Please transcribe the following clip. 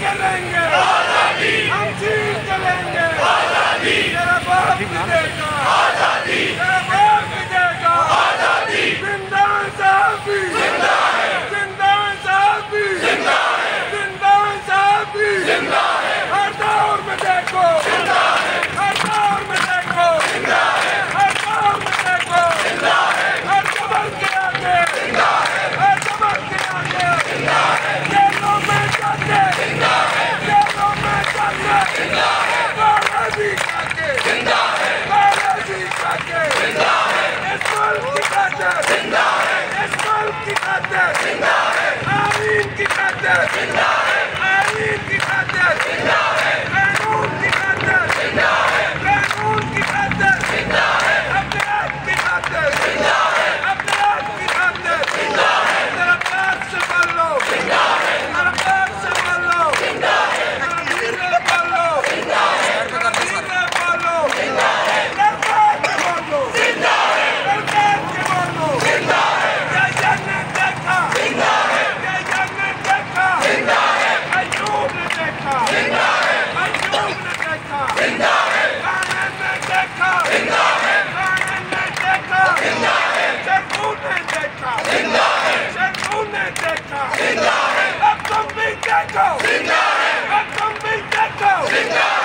चलेंगे, हम जीत चलेंगे, तेरा बाप भी देगा, तेरा बाप भी देगा, जिंदान साहब भी जिंदा है, जिंदान साहब भी जिंदा है, जिंदान साहब भी जिंदा है, हर दौर में देखो जिंदा है, हर दौर में देखो जिंदा है, हर दौर में देखो जिंदा है, हर कमर के आगे जिंदा है, हर कमर के आगे जिंदा है, जेलों में जाके जिंदा है, जेलों में जाके जिंदा है, बालाजी जाके जिंदा है, बालाजी जाके जिंदा है, इस मुल्क की खातिर जिंदा है, इस मुल्क की खातिर जिंदा है, आईन की खातिर जिंदा है, आईन की खातिर जिंदा है, कानून की खातिर जिंदा है, कानून की खातिर जिंदा है, अपने आप की खातिर जिंदा है, अपने आप की खातिर जिंदा है, तेरा बात से बोल लो जिंदा है, तेरा बात से बोल लो जिंदा है, तेरा धीरे बोलो जिंदा है, तेरा धीरे बोलो जिंदा है, तेरा बात से बोल लो जिंदा है, तेरा बात से बोल लो जिंदा है, क्या जाने देखा जिंदा है, क्या जाने देखा जिंदा है, अयूब ने देखा जिंदा है, अयूब ने देखा जिंदा है, कानन ने देखा जिंदा है, कानन ने देखा जिंदा है, शर्मू ने देखा जिंदा है, शर्मू ने देखा जिंदा है, अब तुम भी देखो जिंदा है, अब तुम भी देखो जिंदा है।